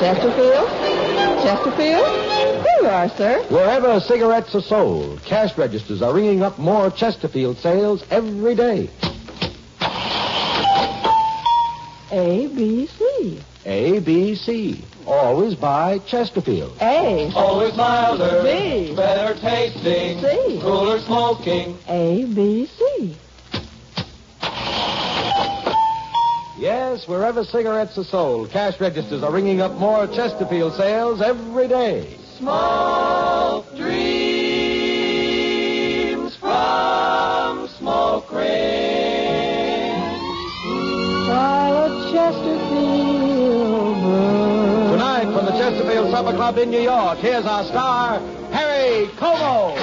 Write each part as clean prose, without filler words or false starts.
Chesterfield? Chesterfield? Here you are, sir. Wherever cigarettes are sold, cash registers are ringing up more Chesterfield sales every day. A-B-C. A-B-C. Always buy Chesterfield. A. Always milder. B. Better tasting. C. Cooler smoking. A-B-C. Yes, wherever cigarettes are sold, cash registers are ringing up more Chesterfield sales every day. Small dreams from smoke rings. While a Chesterfield brews. Tonight, from the Chesterfield Supper Club in New York, here's our star, Harry Como.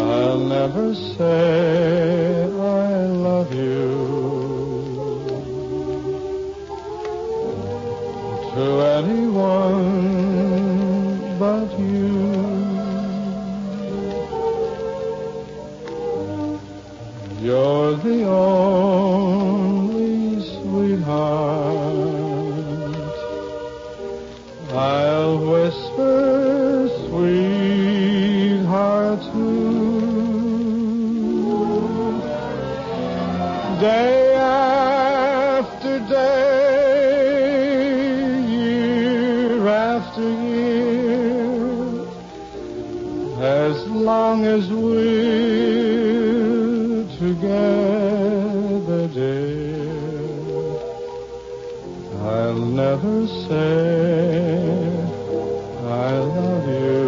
I'll never say I love you to anyone but you. You're the only sweetheart I'll whisper sweetheart to. Day after day, year after year, as long as we're together, dear, I'll never say I love you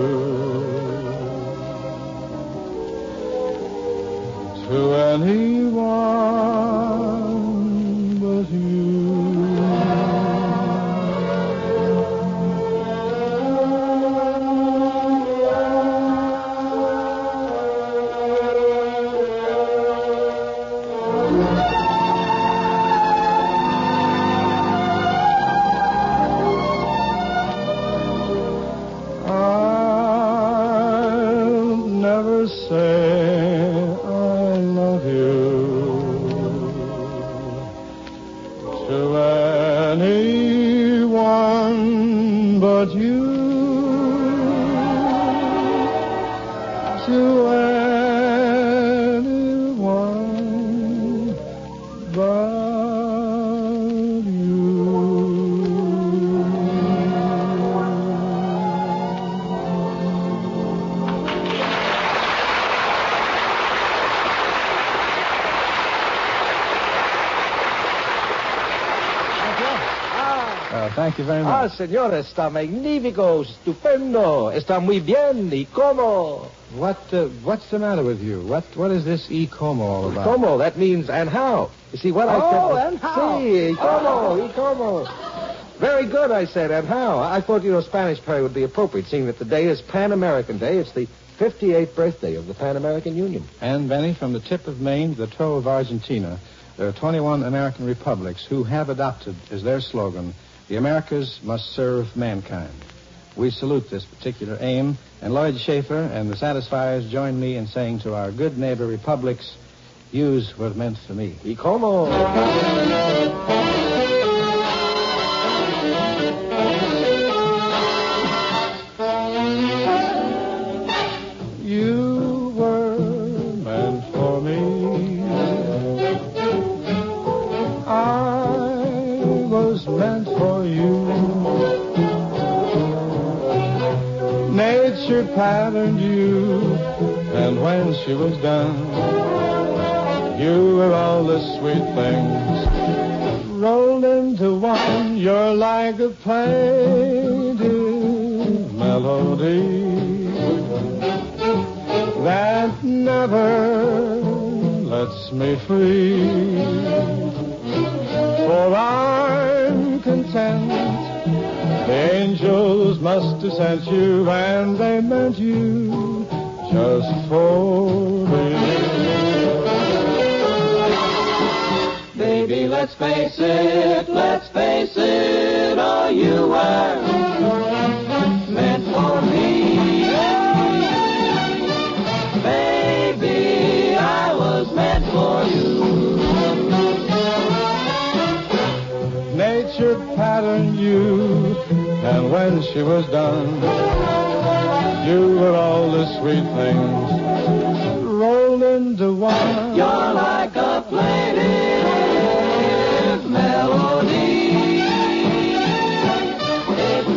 to anyone but you. I'll never say I love you to anyone but you. To anyone but you. Thank you very Ah, much. señor, está magnífico, estupendo, está muy bien, y como. What's the matter with you? What is this e-como all about? Como, that means, and how. You see, what I said... Oh, and how. Sí, y como. Very good, I said, and how. I thought, Spanish prayer would be appropriate, seeing that the day is Pan American Day. It's the 58th birthday of the Pan American Union. And, Benny, from the tip of Maine to the toe of Argentina, there are 21 American republics who have adopted as their slogan, "The Americas must serve mankind." We salute this particular aim, and Lloyd Schaefer and the Satisfiers join me in saying to our good neighbor republics, use what meant for me. Y como. You were meant for me. I was meant for you. Nature patterned you, and when she was done, you were all the sweet things rolled into one. You're like a painted melody that never lets me free. For I'm content. The angels must have sent you, and they meant you just for me. let's face it, oh, you were meant for me. Baby, I was meant for you. Nature patterned you, and when she was done, you were all the sweet things rolled into one. You're like a plaintive melody. It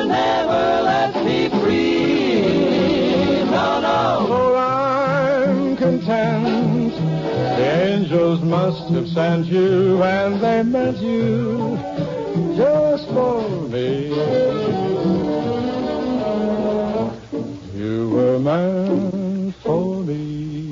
never lets me free. No, no. For I'm content. The angels must have sent you, and they meant you just for me. You were meant for me.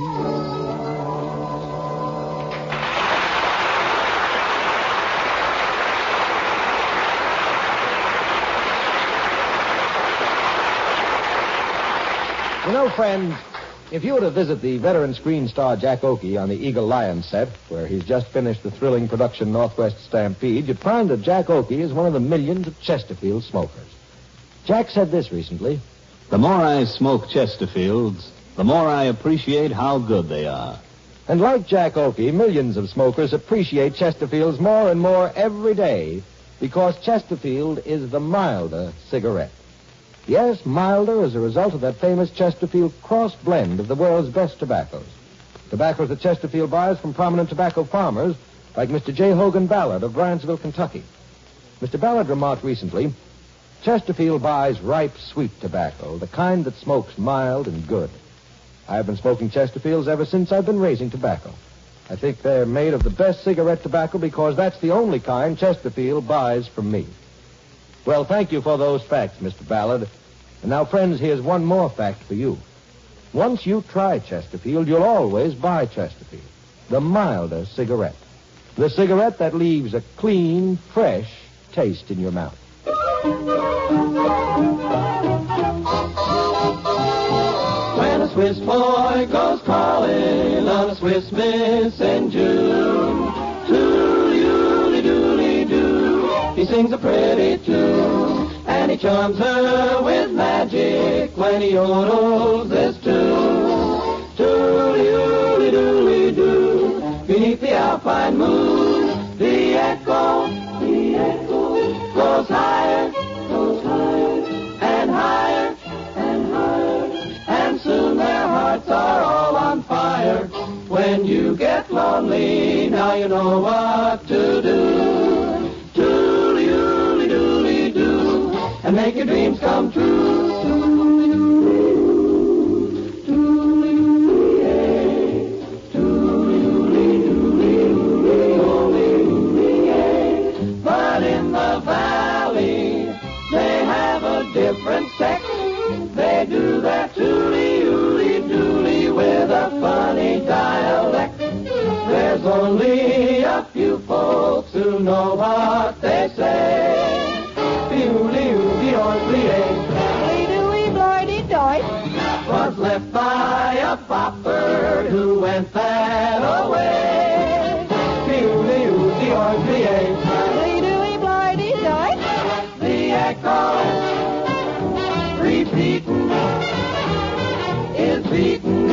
You know, friends, if you were to visit the veteran screen star Jack Oakey on the Eagle Lion set, where he's just finished the thrilling production Northwest Stampede, you'd find that Jack Oakey is one of the millions of Chesterfield smokers. Jack said this recently: The more I smoke Chesterfields, the more I appreciate how good they are. And like Jack Oakey, millions of smokers appreciate Chesterfields more and more every day because Chesterfield is the milder cigarette. Yes, milder as a result of that famous Chesterfield cross blend of the world's best tobaccos. Tobaccos that Chesterfield buys from prominent tobacco farmers like Mr. J. Hogan Ballard of Bryant'sville, Kentucky. Mr. Ballard remarked recently, Chesterfield buys ripe, sweet tobacco, the kind that smokes mild and good. I've been smoking Chesterfields ever since I've been raising tobacco. I think they're made of the best cigarette tobacco because that's the only kind Chesterfield buys from me. Well, thank you for those facts, Mr. Ballard. And now, friends, here's one more fact for you. Once you try Chesterfield, you'll always buy Chesterfield, the milder cigarette. The cigarette that leaves a clean, fresh taste in your mouth. When a Swiss boy goes calling on a Swiss miss in June, toodly-oodly-doodly-doo, he sings a pretty tune, and he charms her with magic when he yodels this tune. Toodly-oodly-doodly-doo, beneath the alpine moon, the echo goes higher, and higher, and soon their hearts are all on fire. When you get lonely, now you know what to do. Toodly-oodly-doodly-doo, and make your dreams come true. But in the valley, they have a different sex. They do that toodly-oodly-doodly with a funny dialect. There's only a few folks who know what they say. Was left by a bopper who went that away. The echo repeating is beaten.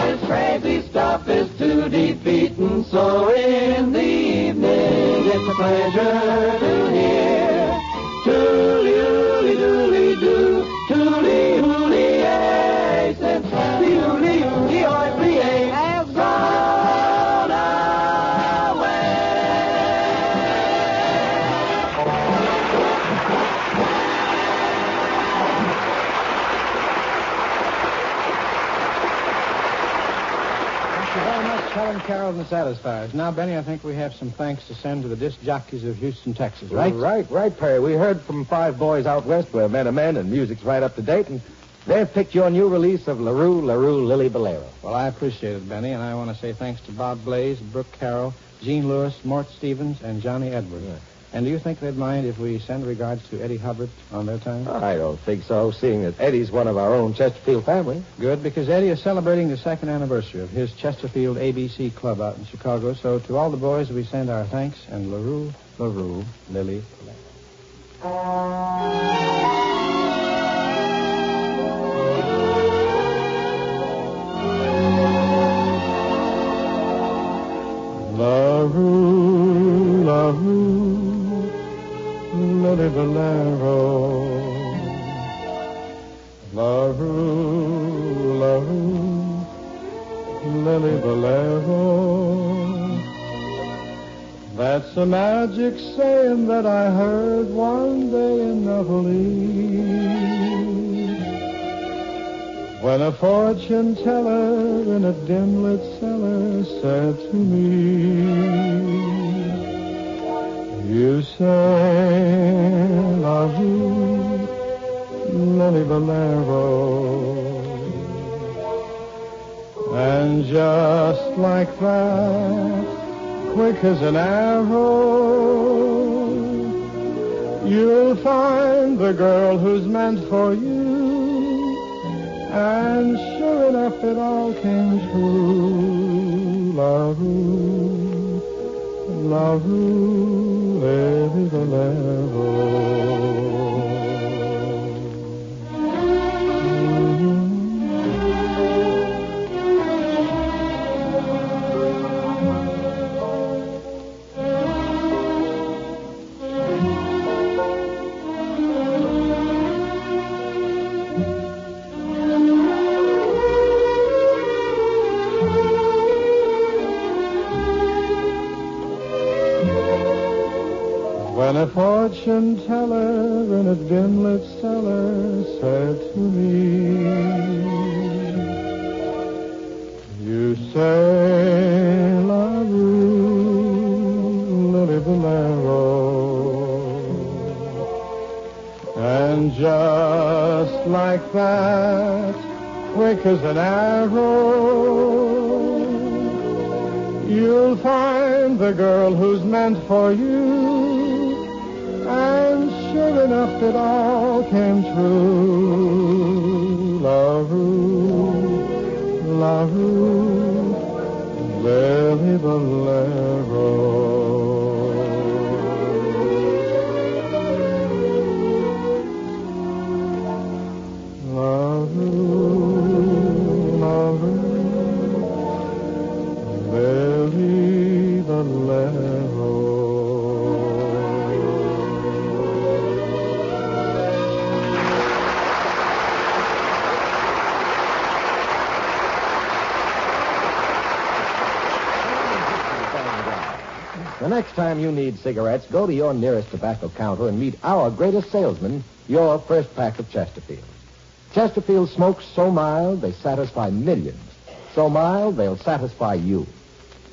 This crazy stuff is too defeating. So in the evening, it's a pleasure to hear. Toodly-oodly-doodly-doo, toodly-oodly-ay, since toodly-oodly-oy-ly-ay has gone away. Thank you very much, Helen Carroll and the Satisfiers. Now, Benny, I think we have some thanks to send to the disc jockeys of Houston, Texas, right? Right, Perry. We heard from 5 boys out west where men are men and music's right up to date, and they've picked your new release of LaRue, Lily Bolero. Well, I appreciate it, Benny, and I want to say thanks to Bob Blaze, Brooke Carroll, Gene Lewis, Mort Stevens, and Johnny Edwards. Yeah. And do you think they'd mind if we send regards to Eddie Hubbard on their time? I don't think so, seeing that Eddie's one of our own Chesterfield family. Good, because Eddie is celebrating the second anniversary of his Chesterfield ABC Club out in Chicago. So to all the boys, we send our thanks and LaRue, Lily. LaRue, Lily Valero. LaRue, Lily Valero. That's a magic saying that I heard one day in Napoli, when a fortune teller in a dim-lit cellar said to me, you say, LaRue, Lily Valero. And just like that, quick as an arrow, you'll find the girl who's meant for you. And sure enough, it all came true. LaRue, Lily Valero. When a fortune teller in a dim-lit cellar said to me, you say, LaRue, Lily Valero. And just like that, quick as an arrow, you'll find the girl who's meant for you. And sure enough, it all came true. LaRue, Lily Valero. Lily Valero. The next time you need cigarettes, go to your nearest tobacco counter and meet our greatest salesman, your first pack of Chesterfield. Chesterfield smokes so mild, they satisfy millions. So mild, they'll satisfy you.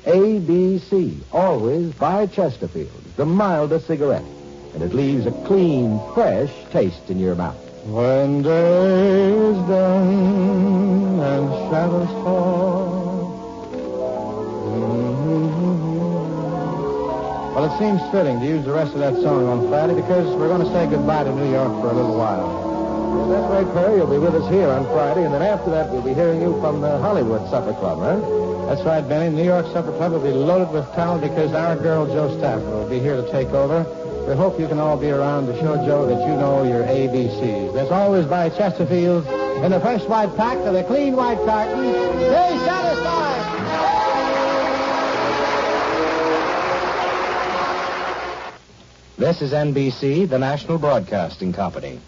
ABC, always buy Chesterfield, the mildest cigarette. And it leaves a clean, fresh taste in your mouth. When day is done and shadows fall. Well, it seems fitting to use the rest of that song on Friday because we're going to say goodbye to New York for a little while. That's right, Perry. You'll be with us here on Friday, and then after that, we'll be hearing you from the Hollywood Supper Club, huh? That's right, Benny. The New York Supper Club will be loaded with talent because our girl, Jo Stafford, will be here to take over. We hope you can all be around to show Joe that you know your ABCs. That's always by Chesterfield in the fresh white pack of the clean white carton. Stay satisfied! This is NBC, the National Broadcasting Company.